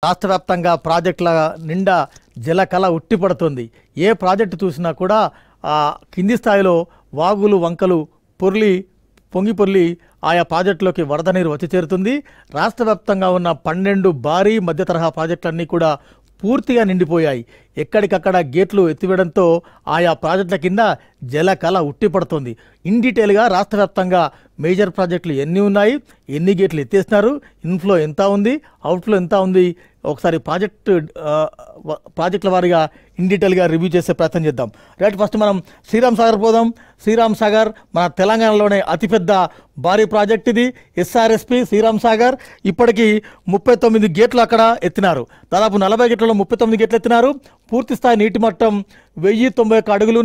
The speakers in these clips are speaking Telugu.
రాష్ట్ర వ్యాప్తంగా ప్రాజెక్టుల నిండా జలకళ ఉట్టిపడుతుంది. ఏ ప్రాజెక్టు చూసినా కూడా కింది స్థాయిలో వాగులు వంకలు పొంగి ఆయా ప్రాజెక్టులోకి వరద నీరు వచ్చి చేరుతుంది. రాష్ట్ర వ్యాప్తంగా ఉన్న 12 భారీ మధ్య తరహా ప్రాజెక్టులన్నీ కూడా పూర్తిగా నిండిపోయాయి. ఎక్కడికక్కడ గేట్లు ఎత్తివేయడంతో ఆయా ప్రాజెక్టుల కింద జలకళ ఉట్టిపడుతుంది. ఇన్ డీటెయిల్గా రాష్ట్ర వ్యాప్తంగా మేజర్ ప్రాజెక్టులు ఎన్ని ఉన్నాయి, ఎన్ని గేట్లు ఎత్తేస్తున్నారు, ఇన్ఫ్లో ఎంత ఉంది, అవుట్ఫ్లో ఎంత ఉంది, ఒకసారి ప్రాజెక్టుల వారీగా ఇన్ డీటెయిల్గా రివ్యూ చేసే ప్రయత్నం చేద్దాం. రైట్, ఫస్ట్ మనం శ్రీరామ్ సాగర్ పోదాం. శ్రీరామ్ సాగర్ మన తెలంగాణలోనే అతిపెద్ద భారీ ప్రాజెక్ట్ ఇది. ఎస్ఆర్ఎస్పి శ్రీరామ్ సాగర్ ఇప్పటికీ 39 గేట్లు అక్కడ ఎత్తినారు. దాదాపు 40 గేట్లలో 39 గేట్లు ఎత్తినారు. పూర్తిస్థాయి నీటి మట్టం 1091 అడుగులు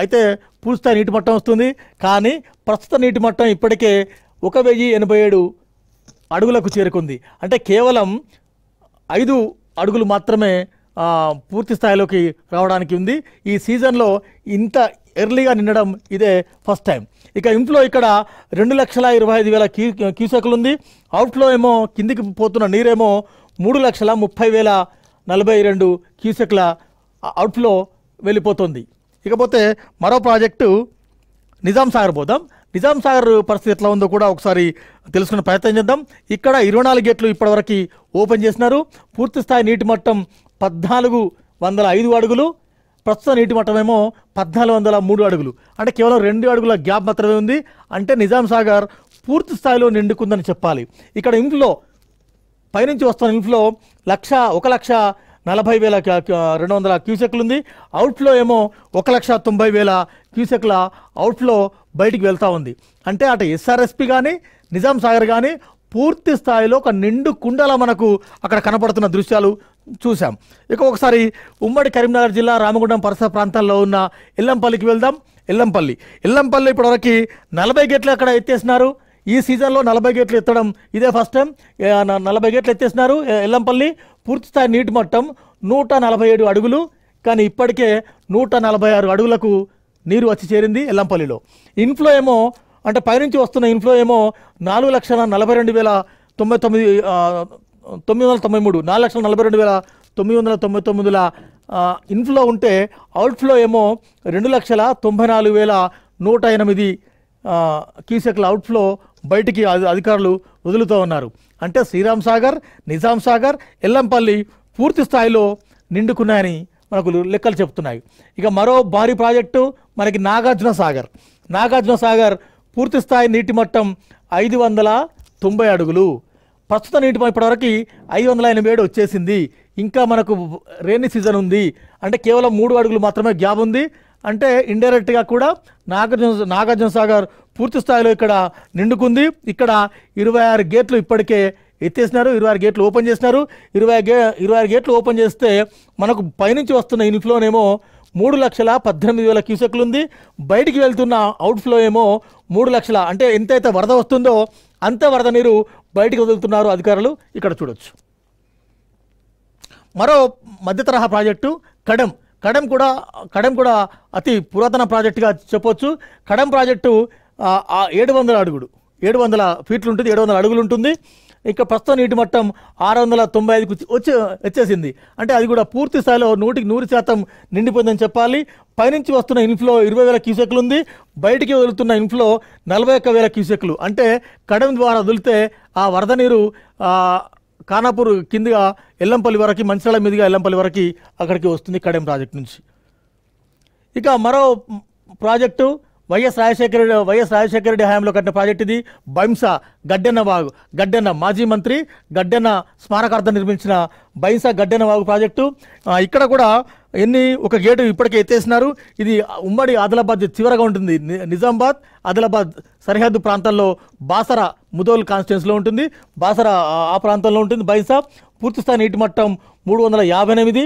అయితే పూర్తిస్థాయి నీటి మట్టం వస్తుంది. కానీ ప్రస్తుత నీటి మట్టం ఇప్పటికే 1087 అడుగులకు చేరుకుంది. అంటే కేవలం 5 అడుగులు మాత్రమే పూర్తి స్థాయిలోకి రావడానికి ఉంది. ఈ సీజన్లో ఇంత ఎర్లీగా నిండడం ఇదే ఫస్ట్ టైం. ఇక ఇన్ఫ్లో ఇక్కడ 2,25,000 క్యూసెక్లు ఉంది. అవుట్ఫ్లో ఏమో కిందికి పోతున్న నీరేమో 3,30,042 క్యూసెక్ల అవుట్ఫ్లో వెళ్ళిపోతుంది. ఇకపోతే మరో ప్రాజెక్టు నిజాం సాగర్ పోదాం. నిజాం సాగర్ పరిస్థితి ఎట్లా ఉందో కూడా ఒకసారి తెలుసుకునే ప్రయత్నం చేద్దాం. ఇక్కడ 24 గేట్లు ఇప్పటివరకు ఓపెన్ చేసినారు. పూర్తి స్థాయి నీటి మట్టం 1,405 అడుగులు. ప్రస్తుత నీటి మట్టం ఏమో 1,403 అడుగులు. అంటే కేవలం 2 అడుగుల గ్యాప్ మాత్రమే ఉంది. అంటే నిజాం సాగర్ పూర్తి స్థాయిలో నిండుకుందని చెప్పాలి. ఇక్కడ ఇన్ఫ్లో పైనుంచి వస్తున్న ఇన్ఫ్లో 1,40,200 క్యూసెక్లు ఉంది. అవుట్ఫ్లో ఏమో 1,90,000 క్యూసెక్ల అవుట్ఫ్లో బయటికి వెళ్తూ ఉంది. అంటే అటు ఎస్ఆర్ఎస్పి కానీ నిజాం సాగర్ కానీ పూర్తి స్థాయిలో ఒక నిండు కుండల మనకు అక్కడ కనపడుతున్న దృశ్యాలు చూసాం. ఇక ఒకసారి ఉమ్మడి కరీంనగర్ జిల్లా రామగుండం పరిసర ప్రాంతాల్లో ఉన్న ఎల్లంపల్లికి వెళ్దాం. ఎల్లంపల్లి ఇప్పటివరకు 40 గేట్లు అక్కడ ఎత్తేసినారు. ఈ సీజన్లో 40 గేట్లు ఎత్తడం ఇదే ఫస్ట్ టైం. 40 గేట్లు ఎత్తేసినారు ఎల్లంపల్లి. పూర్తిస్థాయి నీటి మట్టం 147 అడుగులు. కానీ ఇప్పటికే 146 అడుగులకు నీరు వచ్చి చేరింది ఎల్లంపల్లిలో. ఇన్ఫ్లో ఏమో అంటే పైనుంచి వస్తున్న ఇన్ఫ్లో ఏమో 4,42,993 4,42,999 ఇన్ఫ్లో ఉంటే అవుట్ఫ్లో ఏమో 2,94,108 క్యూసెక్ల అవుట్ఫ్లో బయటికి అధికారులు వదులుతూ ఉన్నారు. అంటే శ్రీరామ్ సాగర్, నిజాం సాగర్, ఎల్లంపల్లి పూర్తి స్థాయిలో నిండుకున్నాయని మనకు లెక్కలు చెప్తున్నాయి. ఇక మరో భారీ ప్రాజెక్టు మనకి నాగార్జున సాగర్ పూర్తి స్థాయి నీటి మట్టం 590 అడుగులు. ప్రస్తుత నీటి ఇప్పటివరకు 587 వచ్చేసింది. ఇంకా మనకు రైనీ సీజన్ ఉంది. అంటే కేవలం 3 అడుగులు మాత్రమే గ్యాప్ ఉంది. అంటే ఇండైరెక్ట్గా కూడా నాగార్జున సాగర్ పూర్తి స్థాయిలో ఇక్కడ నిండుకుంది. ఇక్కడ 26 గేట్లు ఇప్పటికే ఎత్తేసినారు. 26 గేట్లు ఓపెన్ చేసినారు. 26 గేట్లు ఓపెన్ చేస్తే మనకు పైనుంచి వస్తున్న ఇన్ఫ్లోనేమో 3,18,000 క్యూసెక్లు ఉంది. బయటికి వెళ్తున్న అవుట్ఫ్లో ఏమో 3 లక్షల. అంటే ఎంతైతే వరద వస్తుందో అంతే వరద నీరు బయటికి వదులుతున్నారు అధికారులు ఇక్కడ చూడొచ్చు. మరో మధ్య తరహా ప్రాజెక్టు కడెం కూడా అతి పురాతన ప్రాజెక్టుగా చెప్పొచ్చు. కడెం ప్రాజెక్టు 700 ఫీట్లు ఉంటుంది, 700 అడుగులు ఉంటుంది. ఇక ప్రస్తుత నీటి మట్టం 695కు వచ్చేసింది. అంటే అది కూడా పూర్తి స్థాయిలో 100% నిండిపోయిందని చెప్పాలి. పైనుంచి వస్తున్న ఇన్ఫ్లో 20,000 క్యూసెక్లు ఉంది. బయటికి వదులుతున్న ఇన్ఫ్లో 41,000 క్యూసెక్లు. అంటే కడెం ద్వారా వదిలితే ఆ వరద నీరు ఖానాపూర్ కిందిగా ఎల్లంపల్లి వరకు, మంచిర్యాల మీదుగా ఎల్లంపల్లి వరకు అక్కడికి వస్తుంది కడెం ప్రాజెక్ట్ నుంచి. ఇక మరో ప్రాజెక్టు వైఎస్ రాజశేఖర రెడ్డి హయాంలో కట్టిన ప్రాజెక్ట్ ఇది. బైంసా గడ్డెన్న మాజీ మంత్రి గడ్డెన్న స్మారకార్థం నిర్మించిన బైంసా గడ్డెన్న వాగు ప్రాజెక్టు. ఇక్కడ కూడా ఒక గేటు ఇప్పటికే ఎత్తేసినారు. ఇది ఉమ్మడి ఆదిలాబాద్ చివరగా ఉంటుంది. నిజామాబాద్ ఆదిలాబాద్ సరిహద్దు ప్రాంతాల్లో బాసర ముదోల్ కాన్స్టిట్యున్సీలో ఉంటుంది. బాసర ఆ ప్రాంతంలో ఉంటుంది బైంసా. పూర్తిస్థాయి నీటి మట్టం 358.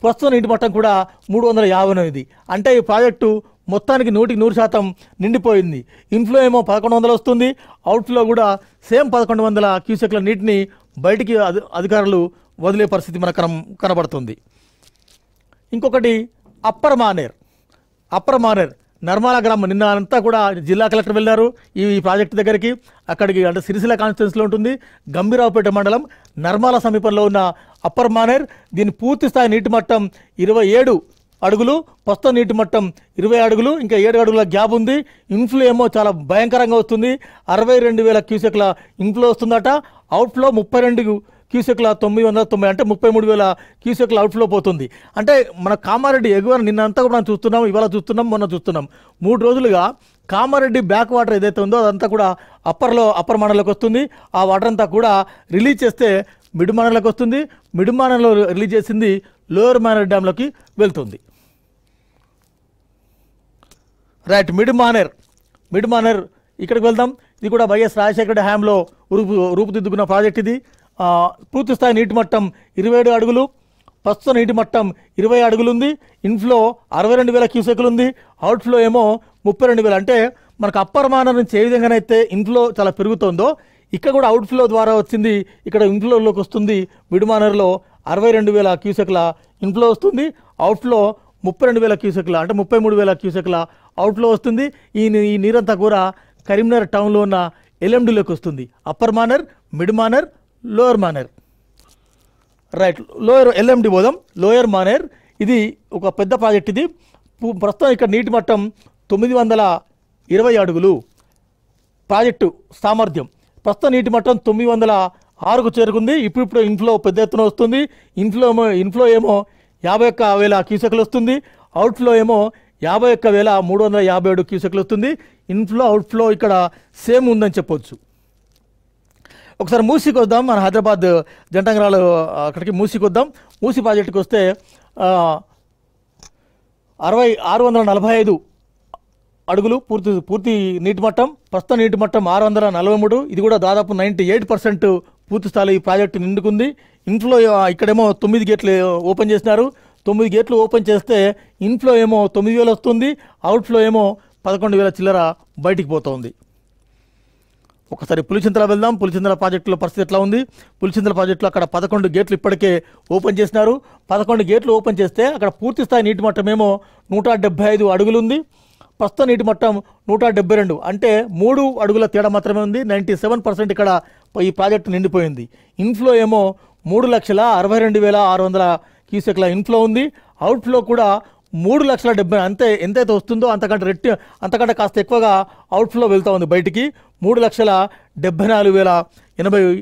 ప్రస్తుత నీటి మట్టం కూడా 358. అంటే ఈ ప్రాజెక్టు మొత్తానికి 100% నిండిపోయింది. ఇన్ఫ్లో ఏమో 1,100 వస్తుంది. అవుట్ఫ్లో కూడా సేమ్ 1,100 క్యూసెక్ల నీటిని బయటికి అధికారులు వదిలే పరిస్థితి మనకు కనబడుతుంది. ఇంకొకటి అప్పర్ మానేర్ నర్మాల గ్రామం. నిన్న అంతా కూడా జిల్లా కలెక్టర్ వెళ్ళారు ఈ ప్రాజెక్టు దగ్గరికి. అక్కడికి అంటే సిరిసిల్ల కాన్స్టిట్యున్సీలో ఉంటుంది. గంభీరావుపేట మండలం నర్మాల సమీపంలో ఉన్న అప్పర్ మానేర్. దీని పూర్తి స్థాయి నీటి మట్టం 27 అడుగులు, ప్రస్తుతం నీటి మట్టం 20 అడుగులు, ఇంకా 7 అడుగుల గ్యాప్ ఉంది. ఇన్ఫ్లో ఏమో చాలా భయంకరంగా వస్తుంది, 62,000 క్యూసెక్ల ఇన్ఫ్లో వస్తుందట. అవుట్ఫ్లో 32 క్యూసెక్ల 990, అంటే 33,000 క్యూసెక్ల అవుట్ఫ్లో పోతుంది. అంటే మన కామారెడ్డి ఎగువన నిన్నంతా కూడా మనం చూస్తున్నాం, ఇవాళ చూస్తున్నాం, మొన్న చూస్తున్నాం. 3 రోజులుగా కామారెడ్డి బ్యాక్ వాటర్ ఏదైతే ఉందో అదంతా కూడా అప్పర్ మండలంలోకి వస్తుంది. ఆ వాటర్ అంతా కూడా రిలీజ్ చేస్తే మిడ్ మానేర్లోకి వస్తుంది. మిడ్ మానేర్లో రిలీజ్ చేసింది లోయర్ మానేర్ డ్యాంలోకి వెళ్తుంది. రైట్, మిడ్ మానేర్ ఇక్కడికి వెళ్దాం. ఇది కూడా వైఎస్ రాజశేఖర హయాంలో రూపుదిద్దుకున్న ప్రాజెక్ట్ ఇది. పూర్తి స్థాయి నీటి మట్టం 27 అడుగులు, ప్రస్తుత నీటి మట్టం 20 అడుగులు ఉంది. ఇన్ఫ్లో 62,000 క్యూసెక్లు ఉంది, అవుట్ఫ్లో ఏమో 32,000. అంటే మనకు అప్పర్ మానేర్ నుంచి ఏ విధంగానైతే ఇన్ఫ్లో చాలా పెరుగుతుందో ఇక్కడ కూడా అవుట్ఫ్లో ద్వారా వచ్చింది, ఇక్కడ ఇన్ఫ్లోలోకి వస్తుంది. మిడ్ మానేర్లో 62,000 క్యూసెక్ల ఇన్ఫ్లో వస్తుంది, అవుట్ఫ్లో 32,000 క్యూసెక్ల, అంటే 33,000 క్యూసెక్ల అవుట్ఫ్లో వస్తుంది. ఈ నీరంతా కూడా కరీంనగర్ టౌన్లో ఉన్న ఎల్ఎండిలోకి వస్తుంది. Upper Maner, mid Maner, lower Maner. Right, lower LMD పోదాం. లోయర్ మానేర్ ఇది ఒక పెద్ద ప్రాజెక్ట్. ఇది ప్రస్తుతం ఇక్కడ నీటి మట్టం 920 అడుగులు ప్రాజెక్టు సామర్థ్యం. ప్రస్తుతం నీటి మట్టం 906కు చేరుకుంది. ఇప్పుడు ఇన్ఫ్లో పెద్ద ఎత్తున వస్తుంది. ఇన్ఫ్లో ఏమో 51,000 క్యూసెక్లు వస్తుంది, అవుట్ఫ్లో ఏమో 51,357 క్యూసెక్లు వస్తుంది. ఇన్ఫ్లో అవుట్ఫ్లో ఇక్కడ సేమ్ ఉందని చెప్పొచ్చు. ఒకసారి మూసీకి వద్దాం. మన హైదరాబాద్ జంటంగరాలు అక్కడికి మూసీకి వద్దాం. మూసీ ప్రాజెక్టుకి వస్తే 645 అడుగులు పూర్తి నీటి మట్టం. ప్రస్తుత నీటి మట్టం 643. ఇది కూడా దాదాపు 98% పూర్తి స్థాయి ఈ ప్రాజెక్టు నిండుకుంది. ఇన్ఫ్లో ఇక్కడేమో 9 గేట్లు ఓపెన్ చేసినారు. 9 గేట్లు ఓపెన్ చేస్తే ఇన్ఫ్లో ఏమో 9,000 వస్తుంది, అవుట్ఫ్లో ఏమో 11,000 చిల్లర బయటికి పోతుంది. ఒకసారి పులిచింతల వెళ్దాం. పులిచింతల ప్రాజెక్టులో పరిస్థితి ఎట్లా ఉంది? పులిచింతల ప్రాజెక్టులో అక్కడ 11 గేట్లు ఇప్పటికే ఓపెన్ చేసినారు. 11 గేట్లు ఓపెన్ చేస్తే అక్కడ పూర్తి స్థాయి నీటి మట్టం ఏమో 175 అడుగులు ఉంది. ప్రస్తుత నీటి మట్టం 172, అంటే 3 అడుగుల తేడా మాత్రమే ఉంది. 97% ఇక్కడ ఈ ప్రాజెక్టు నిండిపోయింది. ఇన్ఫ్లో ఏమో 3,62,600 క్యూసెక్ల ఇన్ఫ్లో ఉంది. అవుట్ఫ్లో కూడా 3,70,000, అంతే ఎంతైతే వస్తుందో అంతకంటే కాస్త ఎక్కువగా అవుట్ఫ్లో వెళ్తూ ఉంది బయటికి. 3,74,080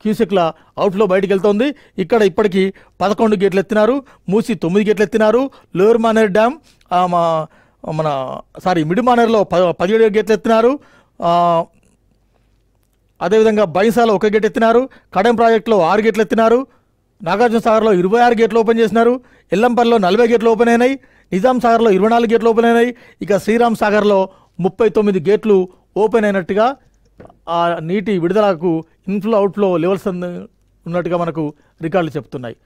క్యూసెక్ల అవుట్ఫ్లో బయటికి వెళ్తుంది. ఇక్కడ ఇప్పటికీ 11 గేట్లు ఎత్తినారు. మూసి 9 గేట్లు ఎత్తినారు. లోయర్ మానేర్ డ్యామ్ మిడ్ మానేర్లో 17 గేట్లు ఎత్తినారు. అదేవిధంగా బైసాలో 1 గేట్ ఎత్తినారు. కడెం ప్రాజెక్టులో 6 గేట్లు ఎత్తినారు. నాగార్జున సాగర్లో 26 గేట్లు ఓపెన్ చేసినారు. ఎల్లంపల్లిలో 40 గేట్లు ఓపెన్ అయినాయి. నిజాం సాగర్లో 24 గేట్లు ఓపెన్ అయినాయి. ఇక శ్రీరామ్ సాగర్లో 39 గేట్లు ఓపెన్ అయినట్టుగా ఆ నీటి విడుదలకు ఇన్ఫ్లో అవుట్ఫ్లో లెవెల్స్ ఉన్నట్టుగా మనకు రికార్డులు చెప్తున్నాయి.